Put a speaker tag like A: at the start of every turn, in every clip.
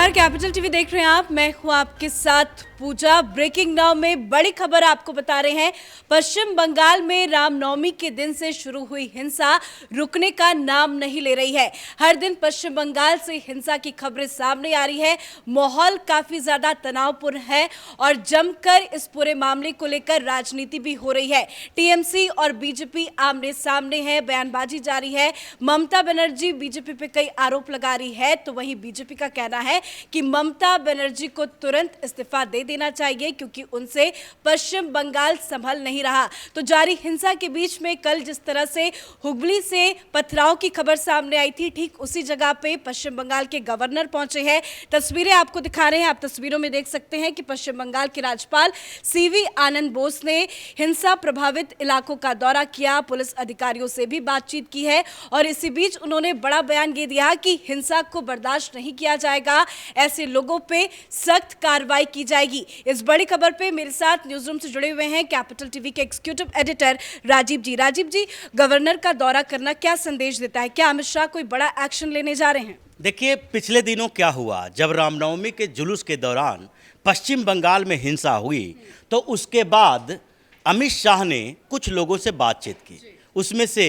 A: नमस्कार, capital TV देख रहे हैं आप। मैं हूं आपके साथ पूजा। ब्रेकिंग नाउ में बड़ी खबर आपको बता रहे हैं। पश्चिम बंगाल में रामनवमी के दिन से शुरू हुई हिंसा रुकने का नाम नहीं ले रही है। हर दिन पश्चिम बंगाल से हिंसा की खबरें सामने आ रही है। माहौल काफी ज्यादा तनावपूर्ण है और जमकर इस पूरे मामले को लेकर राजनीति भी हो रही है। टीएमसी और बीजेपी आमने सामने है, बयानबाजी जारी है। ममता बनर्जी बीजेपी पे कई आरोप लगा रही है, तो वहीं बीजेपी का कहना है कि ममता बनर्जी को तुरंत इस्तीफा दे देना चाहिए क्योंकि उनसे पश्चिम बंगाल संभल नहीं रहा। तो जारी हिंसा के बीच में कल जिस तरह से हुगली से पथराव की खबर सामने आई थी, ठीक उसी जगह पे पश्चिम बंगाल के गवर्नर पहुंचे हैं। तस्वीरें आपको दिखा रहे हैं। आप तस्वीरों में देख सकते हैं कि पश्चिम बंगाल के राज्यपाल सीवी आनंद बोस ने हिंसा प्रभावित इलाकों का दौरा किया, पुलिस अधिकारियों से भी बातचीत की है और इसी बीच उन्होंने बड़ा बयान ये दिया कि हिंसा को बर्दाश्त नहीं किया जाएगा, ऐसे लोगों पे सख्त कार्रवाई की जाएगी। इस बड़ी खबर पे मेरे साथ न्यूज रूम से जुड़े हुए हैं कैपिटल टीवी के एग्जीक्यूटिव एडिटर राजीव जी। राजीव जी, गवर्नर का दौरा करना क्या संदेश देता है? क्या अमित शाह कोई बड़ा एक्शन लेने जा रहे हैं?
B: देखिए, पिछले दिनों क्या हुआ, जब रामनवमी के जुलूस के दौरान पश्चिम बंगाल में हिंसा हुई तो उसके बाद अमित शाह ने कुछ लोगों से बातचीत की। उसमें से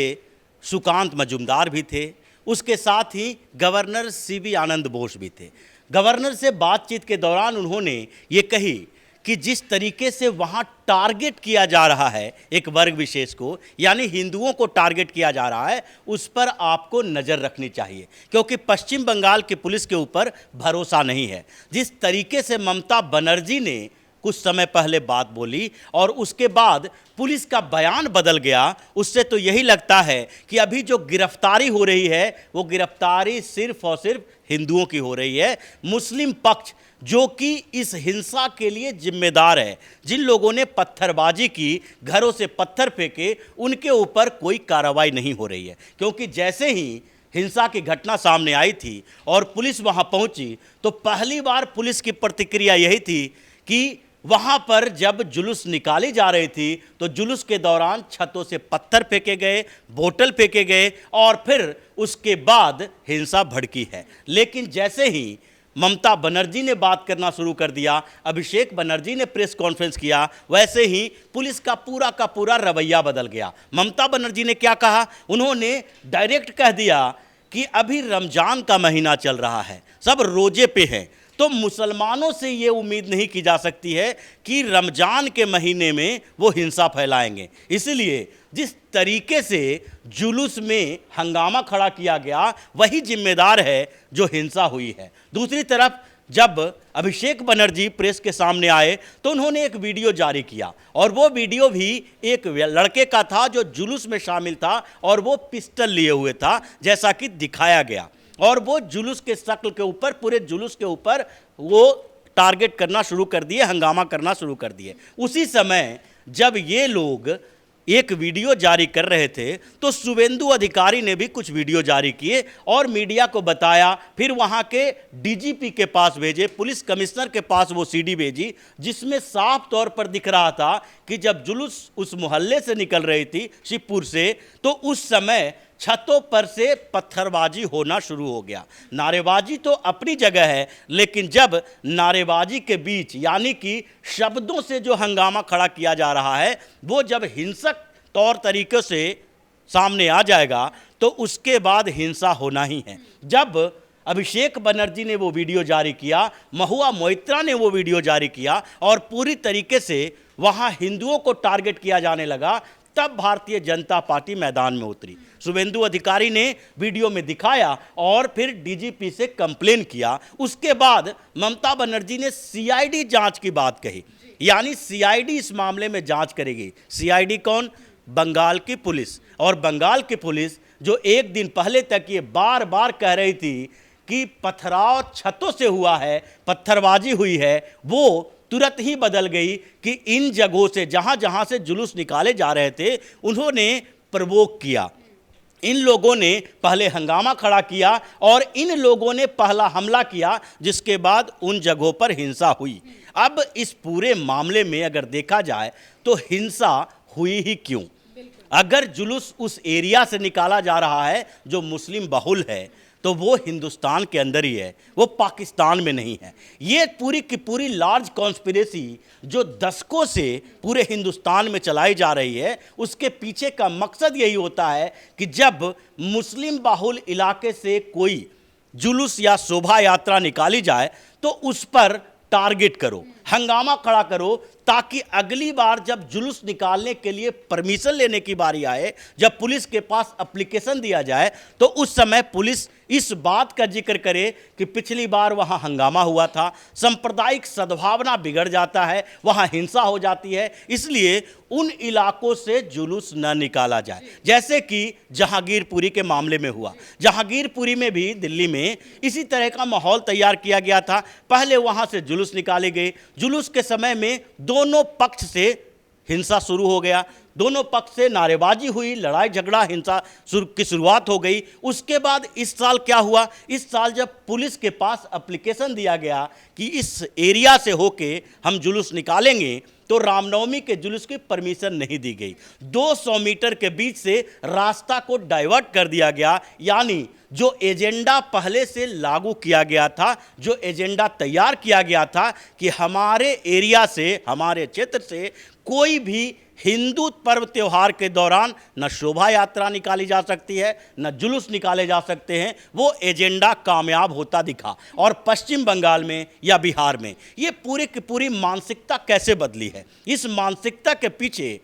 B: सुकांत मजूमदार भी थे, उसके साथ ही गवर्नर सीवी आनंद बोस भी थे। गवर्नर से बातचीत के दौरान उन्होंने ये कही कि जिस तरीके से वहाँ टारगेट किया जा रहा है एक वर्ग विशेष को, यानी हिंदुओं को टारगेट किया जा रहा है, उस पर आपको नज़र रखनी चाहिए क्योंकि पश्चिम बंगाल की पुलिस के ऊपर भरोसा नहीं है। जिस तरीके से ममता बनर्जी ने कुछ समय पहले बात बोली और उसके बाद पुलिस का बयान बदल गया, उससे तो यही लगता है कि अभी जो गिरफ्तारी हो रही है वो गिरफ्तारी सिर्फ और सिर्फ हिंदुओं की हो रही है। मुस्लिम पक्ष जो कि इस हिंसा के लिए जिम्मेदार है, जिन लोगों ने पत्थरबाजी की, घरों से पत्थर फेंके, उनके ऊपर कोई कार्रवाई नहीं हो रही है क्योंकि जैसे ही हिंसा की घटना सामने आई थी और पुलिस वहां पहुंची तो पहली बार पुलिस की प्रतिक्रिया यही थी कि वहां पर जब जुलूस निकाली जा रही थी तो जुलूस के दौरान छतों से पत्थर फेंके गए, बोतल फेंके गए और फिर उसके बाद हिंसा भड़की है। लेकिन जैसे ही ममता बनर्जी ने बात करना शुरू कर दिया, अभिषेक बनर्जी ने प्रेस कॉन्फ्रेंस किया, वैसे ही पुलिस का पूरा रवैया बदल गया। ममता बनर्जी ने क्या कहा, उन्होंने डायरेक्ट कह दिया कि अभी रमजान का महीना चल रहा है, सब रोजे पे हैं, तो मुसलमानों से ये उम्मीद नहीं की जा सकती है कि रमजान के महीने में वो हिंसा फैलाएंगे। इसलिए जिस तरीके से जुलूस में हंगामा खड़ा किया गया वही जिम्मेदार है जो हिंसा हुई है। दूसरी तरफ जब अभिषेक बनर्जी प्रेस के सामने आए तो उन्होंने एक वीडियो जारी किया और वो वीडियो भी एक लड़के का था जो जुलूस में शामिल था और वो पिस्टल लिए हुए था जैसा कि दिखाया गया और वो जुलूस के शक्ल के ऊपर, पूरे जुलूस के ऊपर वो टारगेट करना शुरू कर दिए, हंगामा करना शुरू कर दिए। उसी समय जब ये लोग एक वीडियो जारी कर रहे थे तो शुभेंदु अधिकारी ने भी कुछ वीडियो जारी किए और मीडिया को बताया, फिर वहाँ के डीजीपी के पास भेजे, पुलिस कमिश्नर के पास वो सीडी भेजी जिसमें साफ तौर पर दिख रहा था कि जब जुलूस उस मोहल्ले से निकल रही थी शिवपुर से, तो उस समय छतों पर से पत्थरबाजी होना शुरू हो गया। नारेबाजी तो अपनी जगह है, लेकिन जब नारेबाजी के बीच यानी कि शब्दों से जो हंगामा खड़ा किया जा रहा है वो जब हिंसक तौर तरीके से सामने आ जाएगा तो उसके बाद हिंसा होना ही है। जब अभिषेक बनर्जी ने वो वीडियो जारी किया, महुआ मोइत्रा ने वो वीडियो जारी किया और पूरी तरीके से वहाँ हिंदुओं को टारगेट किया जाने लगा, तब भारतीय जनता पार्टी मैदान में उतरी। शुभेंदु अधिकारी ने वीडियो में दिखाया और फिर डीजीपी से कंप्लेन किया। उसके बाद ममता बनर्जी ने सीआईडी जांच की बात कही, यानी सीआईडी इस मामले में जांच करेगी। सीआईडी कौन? बंगाल की पुलिस। और बंगाल की पुलिस जो एक दिन पहले तक ये बार बार कह रही थी कि पथराव छतों से हुआ है, पत्थरबाजी हुई है, वो तुरंत ही बदल गई कि इन जगहों से जहां जहां से जुलूस निकाले जा रहे थे उन्होंने प्रवोक किया। इन लोगों ने पहले हंगामा खड़ा किया और इन लोगों ने पहला हमला किया, जिसके बाद उन जगहों पर हिंसा हुई। अब इस पूरे मामले में अगर देखा जाए तो हिंसा हुई ही क्यों? अगर जुलूस उस एरिया से निकाला जा रहा है जो मुस्लिम बहुल है, तो वो हिंदुस्तान के अंदर ही है, वो पाकिस्तान में नहीं है। ये पूरी की पूरी लार्ज कॉन्स्पिरेसी जो दशकों से पूरे हिंदुस्तान में चलाई जा रही है, उसके पीछे का मकसद यही होता है कि जब मुस्लिम बाहुल इलाके से कोई जुलूस या शोभा यात्रा निकाली जाए तो उस पर टारगेट करो, हंगामा खड़ा करो, ताकि अगली बार जब जुलूस निकालने के लिए परमिशन लेने की बारी आए, जब पुलिस के पास एप्लीकेशन दिया जाए, तो उस समय पुलिस इस बात का जिक्र करे कि पिछली बार वहां हंगामा हुआ था, सांप्रदायिक सद्भावना बिगड़ जाता है, वहां हिंसा हो जाती है, इसलिए उन इलाकों से जुलूस न निकाला जाए। जैसे कि जहांगीरपुरी के मामले में हुआ, जहांगीरपुरी में भी दिल्ली में इसी तरह का माहौल तैयार किया गया था। पहले वहां से जुलूस निकाले गए, जुलूस के समय में दोनों पक्ष से हिंसा शुरू हो गया, दोनों पक्ष से नारेबाजी हुई, लड़ाई झगड़ा हिंसा की शुरुआत हो गई। उसके बाद इस साल क्या हुआ, इस साल जब पुलिस के पास एप्लीकेशन दिया गया कि इस एरिया से होके हम जुलूस निकालेंगे, तो रामनवमी के जुलूस की परमिशन नहीं दी गई। 200 मीटर के बीच से रास्ता को डाइवर्ट कर दिया गया, यानी जो एजेंडा पहले से लागू किया गया था, जो एजेंडा तैयार किया गया था कि हमारे एरिया से, हमारे क्षेत्र से कोई भी हिंदू पर्व त्योहार के दौरान न शोभा यात्रा निकाली जा सकती है, न जुलूस निकाले जा सकते हैं, वो एजेंडा कामयाब होता दिखा। और पश्चिम बंगाल में या बिहार में ये पूरी की पूरी मानसिकता कैसे बदली है, इस मानसिकता के पीछे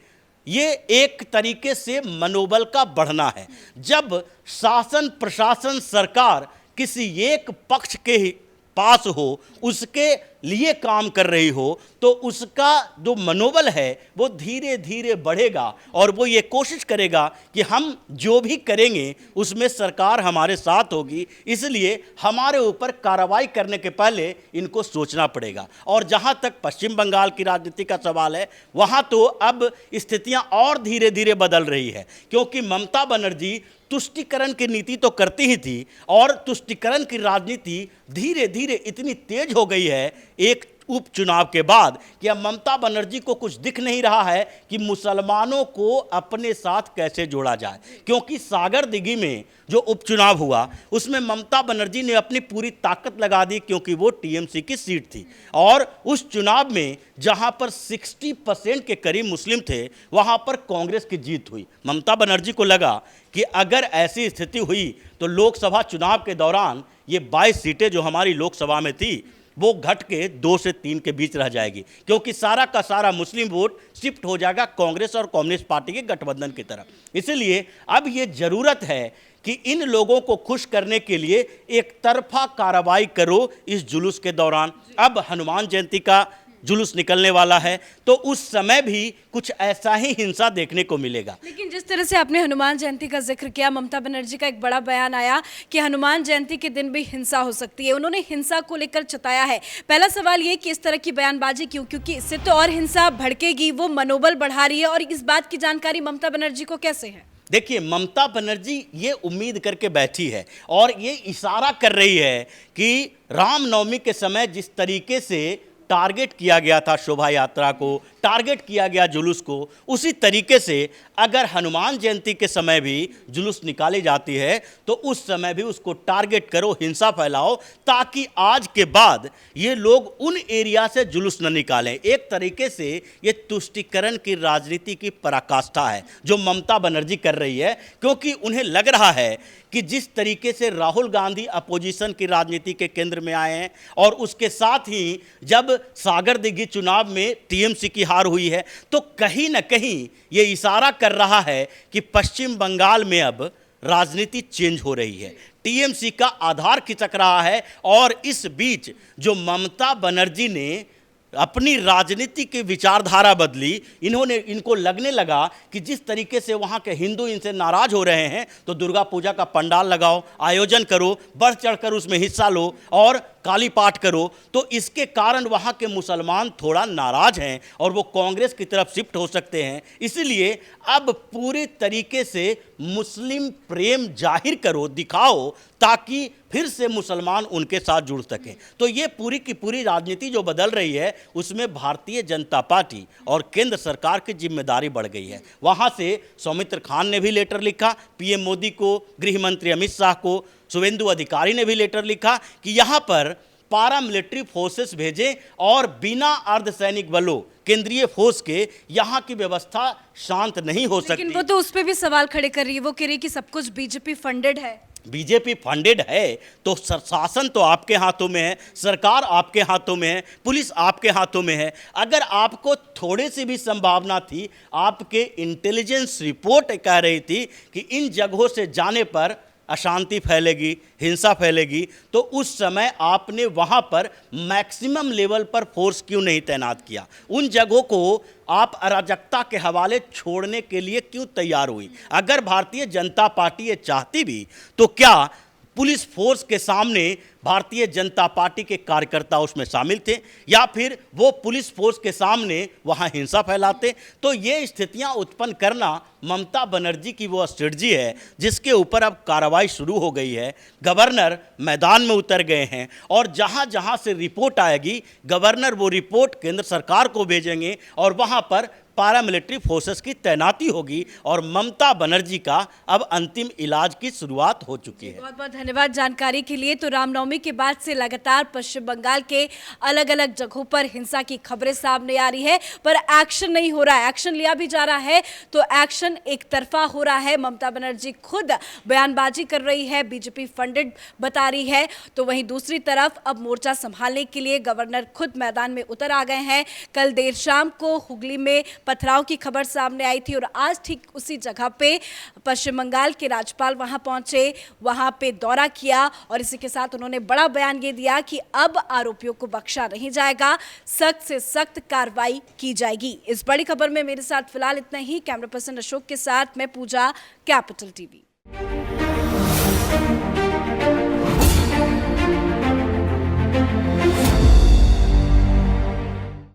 B: ये एक तरीके से मनोबल का बढ़ना है। जब शासन प्रशासन सरकार किसी एक पक्ष के ही पास हो, उसके लिए काम कर रही हो, तो उसका जो मनोबल है वो धीरे धीरे बढ़ेगा और वो ये कोशिश करेगा कि हम जो भी करेंगे उसमें सरकार हमारे साथ होगी, इसलिए हमारे ऊपर कार्रवाई करने के पहले इनको सोचना पड़ेगा। और जहाँ तक पश्चिम बंगाल की राजनीति का सवाल है, वहाँ तो अब स्थितियाँ और धीरे धीरे बदल रही है, क्योंकि ममता बनर्जी तुष्टिकरण की नीति तो करती ही थी, और तुष्टिकरण की राजनीति धीरे धीरे इतनी तेज हो गई है एक उपचुनाव के बाद कि अब ममता बनर्जी को कुछ दिख नहीं रहा है कि मुसलमानों को अपने साथ कैसे जोड़ा जाए। क्योंकि सागर दिघी में जो उपचुनाव हुआ उसमें ममता बनर्जी ने अपनी पूरी ताकत लगा दी, क्योंकि वो टीएमसी की सीट थी, और उस चुनाव में जहां पर 60% के करीब मुस्लिम थे, वहां पर कांग्रेस की जीत हुई। ममता बनर्जी को लगा कि अगर ऐसी स्थिति हुई तो लोकसभा चुनाव के दौरान ये 22 सीटें जो हमारी लोकसभा में थी वो घट के 2 से 3 के बीच रह जाएगी, क्योंकि सारा का सारा मुस्लिम वोट शिफ्ट हो जाएगा कांग्रेस और कम्युनिस्ट पार्टी के गठबंधन की तरफ। इसलिए अब ये जरूरत है कि इन लोगों को खुश करने के लिए एक तरफा कार्रवाई करो इस जुलूस के दौरान। अब हनुमान जयंती का जुलूस निकलने वाला है, तो उस समय भी कुछ ऐसा ही हिंसा देखने को मिलेगा।
A: लेकिन जिस तरह से आपने हनुमान जयंती का जिक्र किया, ममता बनर्जी का एक बड़ा बयान आया कि हनुमान जयंती के दिन भी हिंसा हो सकती है, उन्होंने हिंसा को लेकर चताया है। पहला सवाल ये कि इस तरह की बयानबाजी क्यों, क्योंकि इससे तो और हिंसा भड़केगी, वो मनोबल बढ़ा रही है, और इस बात की जानकारी ममता बनर्जी को कैसे है?
B: देखिए, ममता बनर्जी ये उम्मीद करके बैठी है और ये इशारा कर रही है कि रामनवमी के समय जिस तरीके से टारगेट किया गया था शोभा यात्रा को, टारगेट किया गया जुलूस को, उसी तरीके से अगर हनुमान जयंती के समय भी जुलूस निकाली जाती है तो उस समय भी उसको टारगेट करो, हिंसा फैलाओ, ताकि आज के बाद ये लोग उन एरिया से जुलूस न निकालें। एक तरीके से ये तुष्टीकरण की राजनीति की पराकाष्ठा है जो ममता बनर्जी कर रही है, क्योंकि उन्हें लग रहा है कि जिस तरीके से राहुल गांधी अपोजिशन की राजनीति के केंद्र में आए हैं, और उसके साथ ही जब सागर दिघी चुनाव में टीएमसी की हार हुई है, तो कहीं ना कहीं ये इशारा कर रहा है कि पश्चिम बंगाल में अब राजनीति चेंज हो रही है, टीएमसी का आधार खिसक रहा है। और इस बीच जो ममता बनर्जी ने अपनी राजनीति की विचारधारा बदली, इनको लगने लगा कि जिस तरीके से वहाँ के हिंदू इनसे नाराज हो रहे हैं, तो दुर्गा पूजा का पंडाल लगाओ, आयोजन करो, बढ़ चढ़कर उसमें हिस्सा लो, और काली पाठ करो, तो इसके कारण वहाँ के मुसलमान थोड़ा नाराज हैं और वो कांग्रेस की तरफ शिफ्ट हो सकते हैं। इसलिए अब पूरे तरीके से मुस्लिम प्रेम जाहिर करो, दिखाओ, ताकि फिर से मुसलमान उनके साथ जुड़ सकें। तो ये पूरी की पूरी राजनीति जो बदल रही है, उसमें भारतीय जनता पार्टी और केंद्र सरकार की जिम्मेदारी बढ़ गई है। वहाँ से सौमित्र खान ने भी लेटर लिखा पीएम मोदी को, गृह मंत्री अमित शाह को, शुभेंदु अधिकारी ने भी लेटर लिखा कि यहाँ पर पारामिलिट्री फोर्सेस भेजें और बिना अर्धसैनिक बलों, केंद्रीय फोर्स के यहाँ की व्यवस्था शांत नहीं हो सकती।
A: लेकिन वो तो उस पे भी सवाल खड़े कर रही है, वो कह रही है कि सब कुछ बीजेपी फंडेड है।
B: बीजेपी फंडेड है तो शासन तो आपके हाथों में है, सरकार आपके हाथों में है, पुलिस आपके हाथों में है। अगर आपको थोड़ी सी भी संभावना थी, आपके इंटेलिजेंस रिपोर्ट कह रही थी कि इन जगहों से जाने पर अशांति फैलेगी, हिंसा फैलेगी, तो उस समय आपने वहाँ पर मैक्सिमम लेवल पर फोर्स क्यों नहीं तैनात किया? उन जगहों को आप अराजकता के हवाले छोड़ने के लिए क्यों तैयार हुई? अगर भारतीय जनता पार्टी ये चाहती भी, तो क्या पुलिस फोर्स के सामने भारतीय जनता पार्टी के कार्यकर्ता उसमें शामिल थे, या फिर वो पुलिस फोर्स के सामने वहाँ हिंसा फैलाते? तो ये स्थितियाँ उत्पन्न करना ममता बनर्जी की वो स्ट्रेटजी है जिसके ऊपर अब कार्रवाई शुरू हो गई है। गवर्नर मैदान में उतर गए हैं और जहाँ जहाँ से रिपोर्ट आएगी, गवर्नर वो रिपोर्ट केंद्र सरकार को भेजेंगे और वहाँ पर पारामिलिट्री फोर्सेस की तैनाती होगी और ममता बनर्जी का अब अंतिम इलाज की शुरुआत हो चुकी है।
A: बहुत बहुत धन्यवाद जानकारी के लिए। तो रामनवमी के बाद से लगातार पश्चिम बंगाल के अलग अलग जगहों पर हिंसा की खबरें सामने आ रही है, पर एक्शन नहीं हो रहा है। एक्शन लिया भी जा रहा है तो एक्शन एक तरफा हो रहा है। ममता बनर्जी खुद बयानबाजी कर रही है, बीजेपी फंडेड बता रही है, तो वहीं दूसरी तरफ अब मोर्चा संभालने के लिए गवर्नर खुद मैदान में उतर आ गए हैं। कल देर शाम को हुगली में पथराव की खबर सामने आई थी और आज ठीक उसी जगह पे पश्चिम बंगाल के राज्यपाल वहां पहुंचे, वहां पे दौरा किया और इसी के साथ उन्होंने बड़ा बयान ये दिया कि अब आरोपियों को बख्शा नहीं जाएगा, सख्त से सख्त कार्रवाई की जाएगी। इस बड़ी खबर में मेरे साथ फिलहाल इतना ही। कैमरा पर्सन अशोक के साथ मैं पूजा, कैपिटल टीवी।